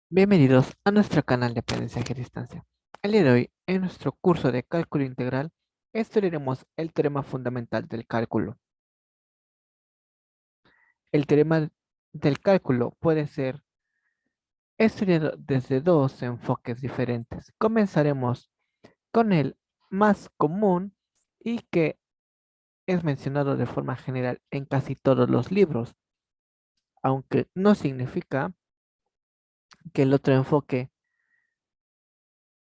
Bienvenidos a nuestro canal de aprendizaje a distancia. El día de hoy, en nuestro curso de cálculo integral, estudiaremos el teorema fundamental del cálculo. El teorema del cálculo puede ser estudiado desde dos enfoques diferentes. Comenzaremos con el más común y que es mencionado de forma general en casi todos los libros, aunque no significa que el otro enfoque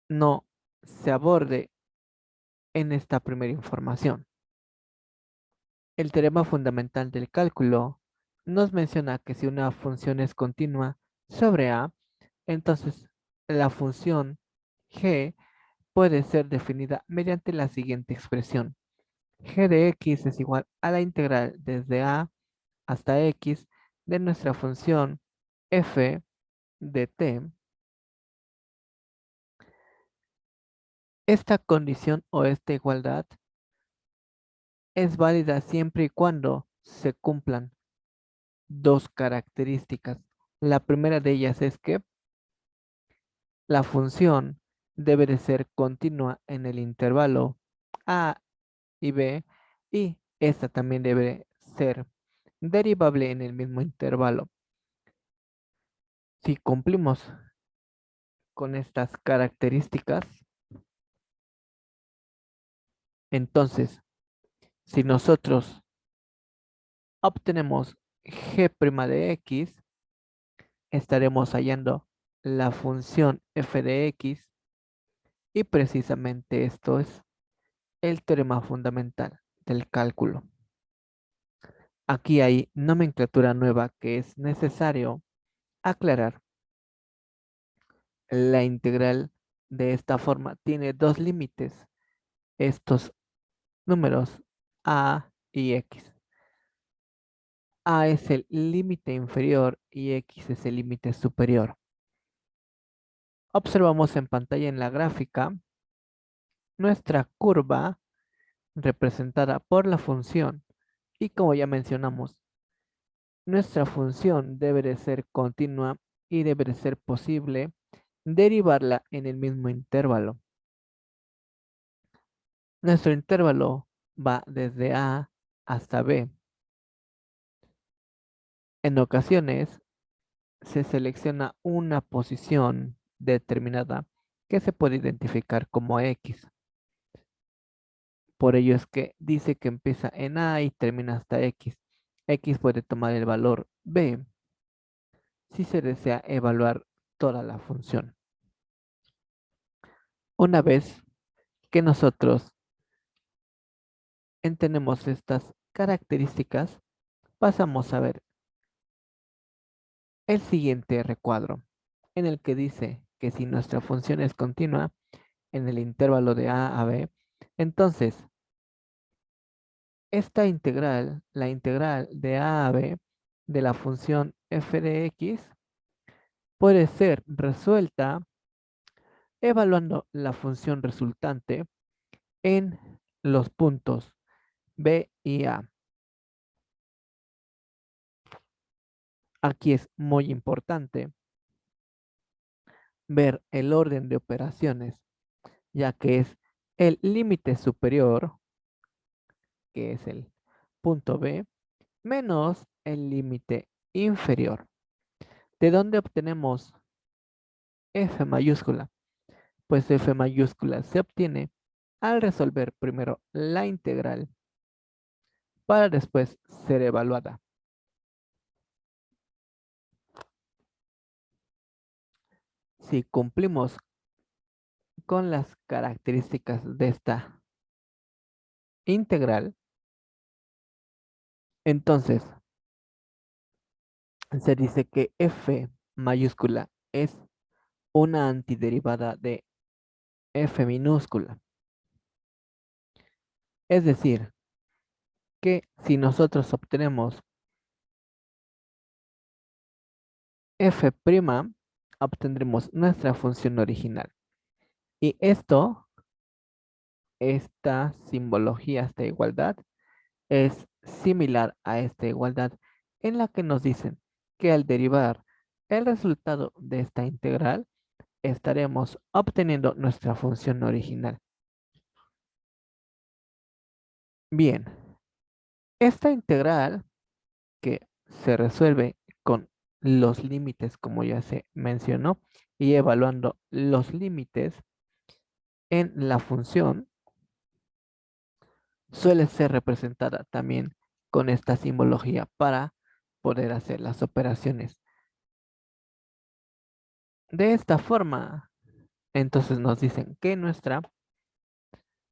no se aborde en esta primera información. El teorema fundamental del cálculo nos menciona que si una función es continua sobre A, entonces la función g puede ser definida mediante la siguiente expresión. G de x es igual a la integral desde A hasta x de nuestra función f de t. Esta condición o esta igualdad es válida siempre y cuando se cumplan dos características. La primera de ellas es que la función debe de ser continua en el intervalo a y b, y esta también debe ser derivable en el mismo intervalo. Si cumplimos con estas características, entonces si nosotros obtenemos g' de x, estaremos hallando la función f de x, y precisamente esto es el teorema fundamental del cálculo. Aquí hay nomenclatura nueva que es necesario aclarar. La integral de esta forma tiene dos límites, estos números a y x. A es el límite inferior y x es el límite superior. Observamos en pantalla en la gráfica nuestra curva representada por la función, y como ya mencionamos, nuestra función debe de ser continua y debe de ser posible derivarla en el mismo intervalo. Nuestro intervalo va desde A hasta B. En ocasiones se selecciona una posición determinada que se puede identificar como X. Por ello es que dice que empieza en A y termina hasta X. X puede tomar el valor B si se desea evaluar toda la función. Una vez que nosotros entendemos estas características, pasamos a ver el siguiente recuadro, en el que dice que si nuestra función es continua en el intervalo de A a B, entonces esta integral, la integral de A a B de la función f de x, puede ser resuelta evaluando la función resultante en los puntos B y A. Aquí es muy importante ver el orden de operaciones, ya que es el límite superior, que es el punto B, menos el límite inferior. ¿De dónde obtenemos f mayúscula? Pues f mayúscula se obtiene al resolver primero la integral para después ser evaluada. Si cumplimos con las características de esta integral, entonces se dice que f mayúscula es una antiderivada de f minúscula. Es decir, que si nosotros obtenemos f', obtendremos nuestra función original. Y esta simbología, esta igualdad, es similar a esta igualdad en la que nos dicen que al derivar el resultado de esta integral, estaremos obteniendo nuestra función original. Bien, esta integral que se resuelve con los límites, como ya se mencionó, y evaluando los límites en la función, suele ser representada también con esta simbología para poder hacer las operaciones. De esta forma, entonces nos dicen que nuestra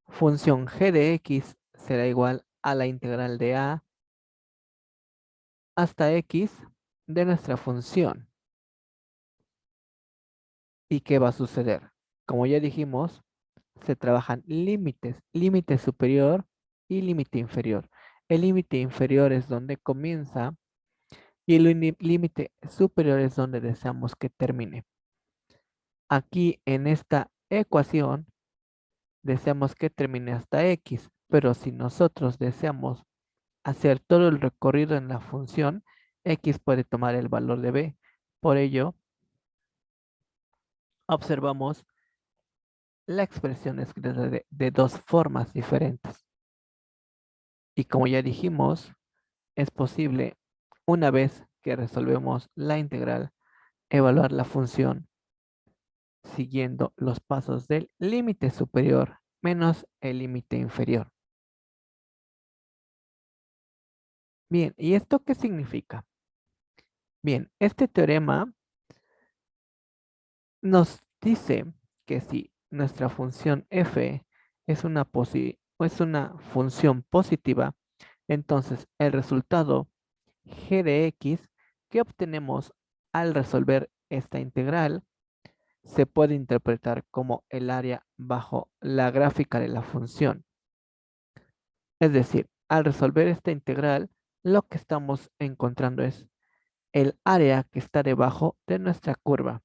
función g de x será igual a la integral de a hasta x de nuestra función. ¿Y qué va a suceder? Como ya dijimos, se trabajan límites, límite superior y límite inferior. El límite inferior es donde comienza y el límite superior es donde deseamos que termine. Aquí en esta ecuación deseamos que termine hasta x, pero si nosotros deseamos hacer todo el recorrido en la función, x puede tomar el valor de b. Por ello, observamos la expresión escrita de dos formas diferentes. Y como ya dijimos, es posible, una vez que resolvemos la integral, evaluar la función siguiendo los pasos del límite superior menos el límite inferior. Bien, ¿y esto qué significa? Bien, este teorema nos dice que si nuestra función f es una función positiva, entonces el resultado g de x que obtenemos al resolver esta integral se puede interpretar como el área bajo la gráfica de la función. Es decir, al resolver esta integral, lo que estamos encontrando es el área que está debajo de nuestra curva.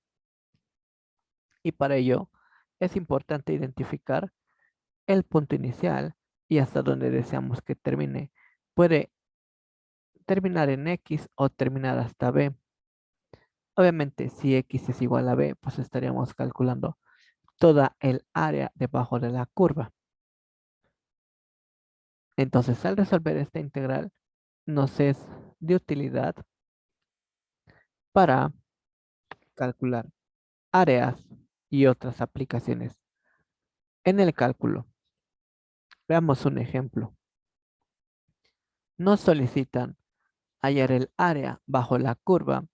Y para ello es importante identificar el punto inicial y hasta donde deseamos que termine. Puede terminar en X o terminar hasta B. Obviamente, si X es igual a B, pues estaríamos calculando toda el área debajo de la curva. Entonces, al resolver esta integral, nos es de utilidad para calcular áreas y otras aplicaciones en el cálculo. Veamos un ejemplo. Nos solicitan hallar el área bajo la curva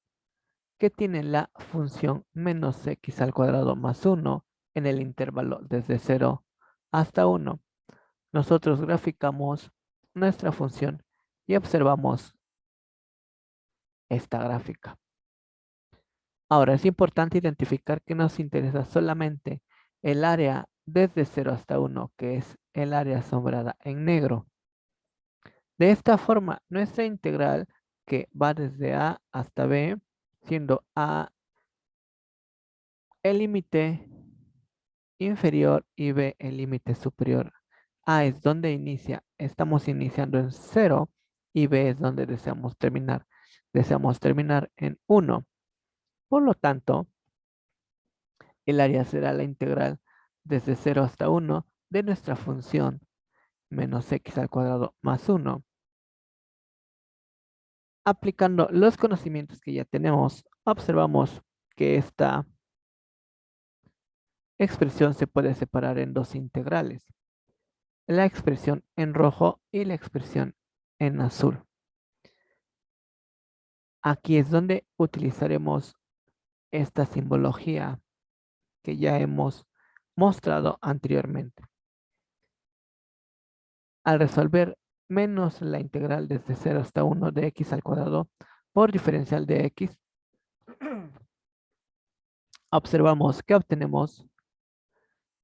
que tiene la función menos x al cuadrado más 1 en el intervalo desde 0 hasta 1. Nosotros graficamos nuestra función y observamos esta gráfica. Ahora es importante identificar que nos interesa solamente el área desde 0 hasta 1, que es el área sombrada en negro. De esta forma, nuestra integral que va desde a hasta b, siendo a el límite inferior y b el límite superior. A es donde inicia, estamos iniciando en 0 y b es donde deseamos terminar. Deseamos terminar en 1. Por lo tanto, el área será la integral desde 0 hasta 1 de nuestra función menos x al cuadrado más 1. Aplicando los conocimientos que ya tenemos, observamos que esta expresión se puede separar en dos integrales. La expresión en rojo y la expresión en azul. Aquí es donde utilizaremos esta simbología que ya hemos mostrado anteriormente. Al resolver menos la integral desde 0 hasta 1 de x al cuadrado por diferencial de x, observamos que obtenemos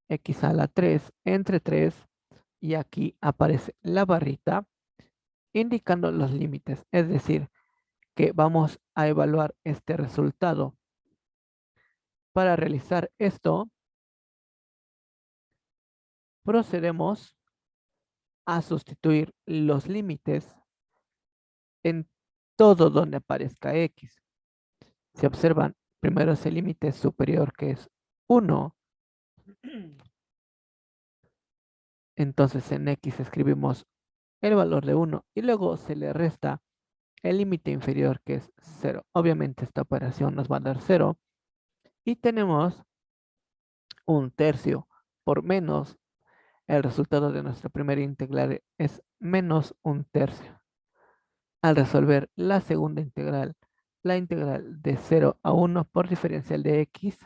x a la 3 entre 3 y aquí aparece la barrita indicando los límites, es decir, que vamos a evaluar este resultado. Para realizar esto, procedemos a sustituir los límites en todo donde aparezca x. Si observan, primero es el límite superior que es 1. Entonces en X escribimos el valor de 1 y luego se le resta el límite inferior que es 0. Obviamente esta operación nos va a dar 0 y tenemos un tercio por menos el resultado de nuestra primera integral es menos un tercio. Al resolver la segunda integral, la integral de 0 a 1 por diferencial de x,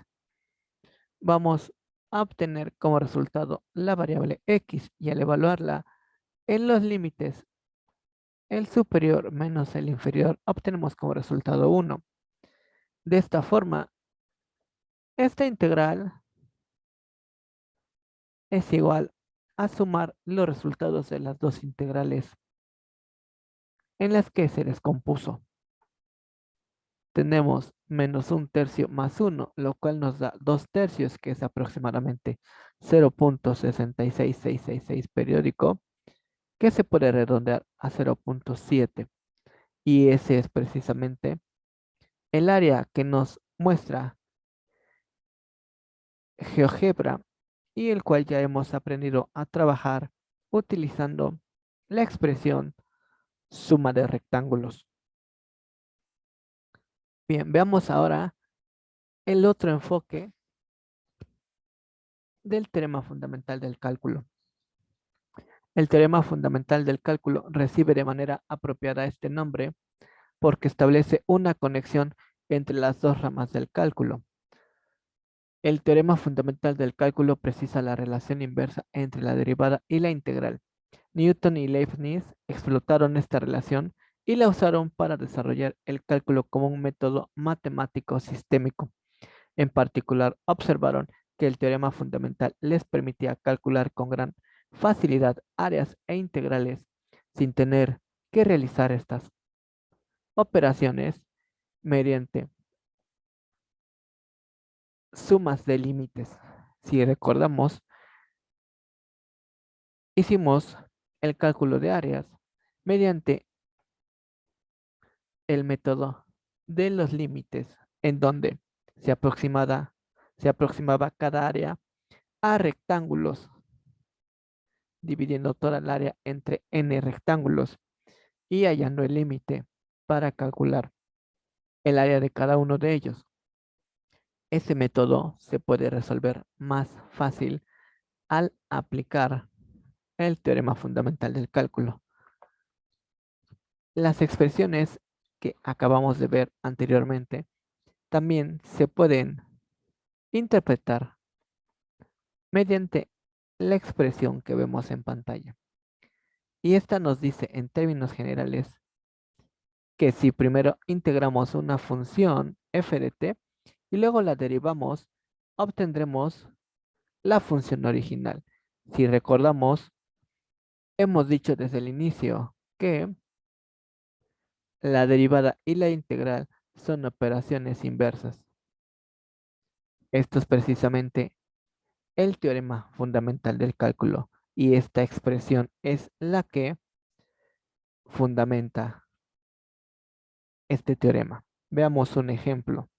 vamos a obtener como resultado la variable x y al evaluarla en los límites el superior menos el inferior, obtenemos como resultado 1. De esta forma, esta integral es igual a sumar los resultados de las dos integrales en las que se descompuso. Tenemos menos un tercio más 1, lo cual nos da 2 tercios, que es aproximadamente 0.66666 periódico, que se puede redondear a 0.7. Y ese es precisamente el área que nos muestra GeoGebra y el cual ya hemos aprendido a trabajar utilizando la expresión suma de rectángulos. Bien, veamos ahora el otro enfoque del teorema fundamental del cálculo. El teorema fundamental del cálculo recibe de manera apropiada este nombre porque establece una conexión entre las dos ramas del cálculo. El teorema fundamental del cálculo precisa la relación inversa entre la derivada y la integral. Newton y Leibniz explotaron esta relación y la usaron para desarrollar el cálculo como un método matemático sistémico. En particular, observaron que el teorema fundamental les permitía calcular con gran facilidad áreas e integrales sin tener que realizar estas operaciones mediante sumas de límites. Si recordamos, hicimos el cálculo de áreas mediante el método de los límites, en donde se aproximaba cada área a rectángulos, dividiendo toda el área entre n rectángulos y hallando el límite para calcular el área de cada uno de ellos. Ese método se puede resolver más fácil al aplicar el teorema fundamental del cálculo. Las expresiones que acabamos de ver anteriormente también se pueden interpretar mediante la expresión que vemos en pantalla. Y esta nos dice en términos generales que si primero integramos una función f de t y luego la derivamos, obtendremos la función original. Si recordamos, hemos dicho desde el inicio que la derivada y la integral son operaciones inversas. Esto es precisamente el teorema fundamental del cálculo y esta expresión es la que fundamenta este teorema. Veamos un ejemplo.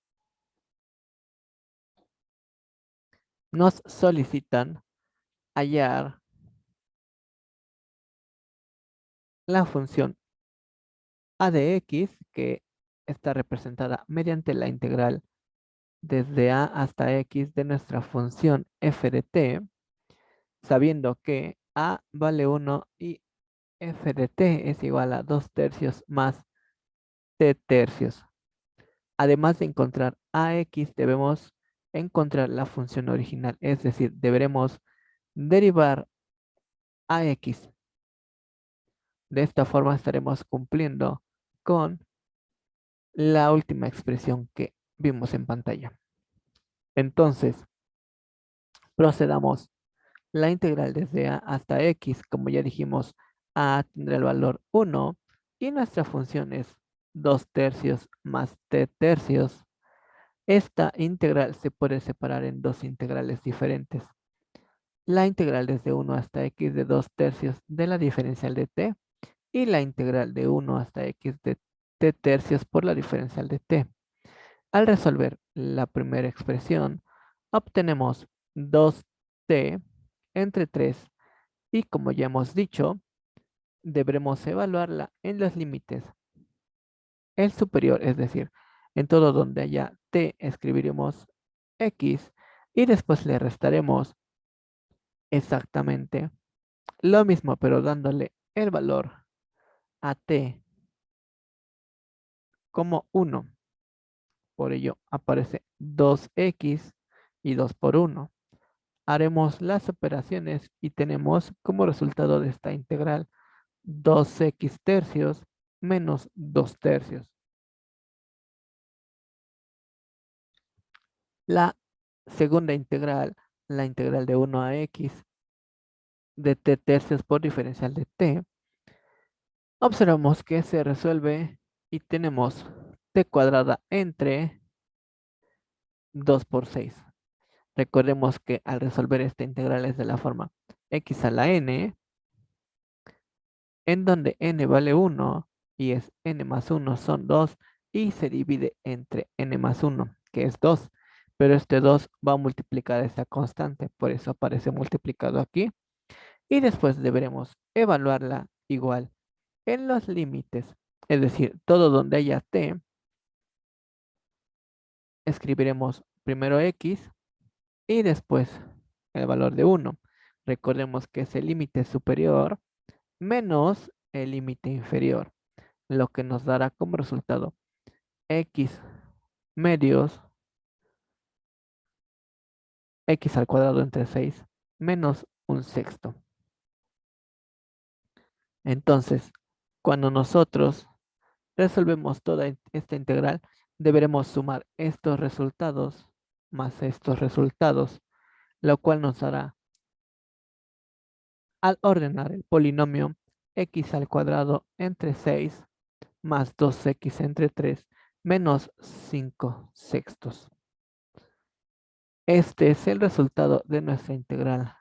Nos solicitan hallar la función a de x, que está representada mediante la integral desde a hasta x de nuestra función f de t, sabiendo que a vale 1 y f de t es igual a 2 tercios más t tercios. Además de encontrar ax, debemos encontrar la función original, es decir, deberemos derivar ax. De esta forma estaremos cumpliendo con la última expresión que vimos en pantalla. Entonces, procedamos. La integral desde a hasta x, como ya dijimos, a tendrá el valor 1 y nuestra función es 2 tercios más t tercios. Esta integral se puede separar en dos integrales diferentes. La integral desde 1 hasta x de 2 tercios de la diferencial de t y la integral de 1 hasta x de t tercios por la diferencial de t. Al resolver la primera expresión, obtenemos 2t entre 3 y como ya hemos dicho, deberemos evaluarla en los límites. El superior, es decir, en todo donde haya t escribiremos x y después le restaremos exactamente lo mismo, pero dándole el valor a t como 1. Por ello aparece 2x y 2 por 1. Haremos las operaciones y tenemos como resultado de esta integral 2x tercios menos 2 tercios. La segunda integral, la integral de 1 a x de t tercios por diferencial de t, observamos que se resuelve y tenemos t cuadrada entre 2 por 6. Recordemos que al resolver esta integral es de la forma x a la n, en donde n vale 1 y es n más 1 son 2 y se divide entre n más 1, que es 2. Pero este 2 va a multiplicar esta constante, por eso aparece multiplicado aquí. Y después deberemos evaluarla igual en los límites, es decir, todo donde haya t, escribiremos primero x y después el valor de 1. Recordemos que es el límite superior menos el límite inferior, lo que nos dará como resultado x medios x al cuadrado entre 6 menos un sexto. Entonces, cuando nosotros resolvemos toda esta integral, deberemos sumar estos resultados más estos resultados, lo cual nos dará, al ordenar el polinomio, x al cuadrado entre 6 más 2x entre 3 menos 5 sextos. Este es el resultado de nuestra integral.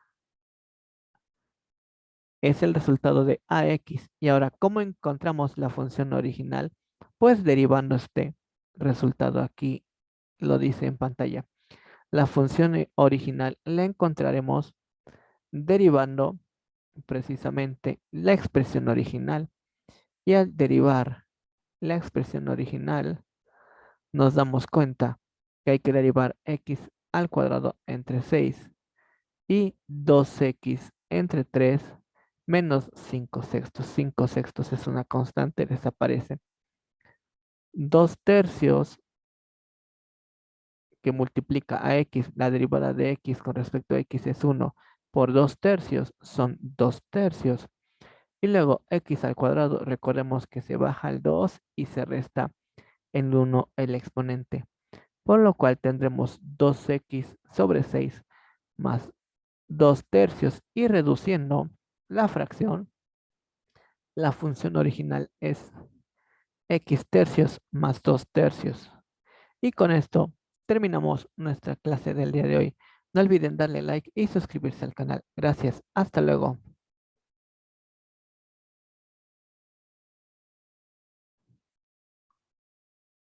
Es el resultado de ax. Y ahora, ¿cómo encontramos la función original? Pues derivando este resultado aquí, lo dice en pantalla. La función original la encontraremos derivando precisamente la expresión original. Y al derivar la expresión original, nos damos cuenta que hay que derivar x al cuadrado entre 6 y 2x entre 3 menos 5 sextos. 5 sextos es una constante, desaparece. 2 tercios que multiplica a x, la derivada de x con respecto a x es 1 por 2 tercios, son 2 tercios. Y luego x al cuadrado, recordemos que se baja el 2 y se resta en 1 el exponente. Por lo cual tendremos 2x sobre 6 más 2 tercios y reduciendo la fracción, la función original es x tercios más 2 tercios. Y con esto terminamos nuestra clase del día de hoy. No olviden darle like y suscribirse al canal. Gracias. Hasta luego.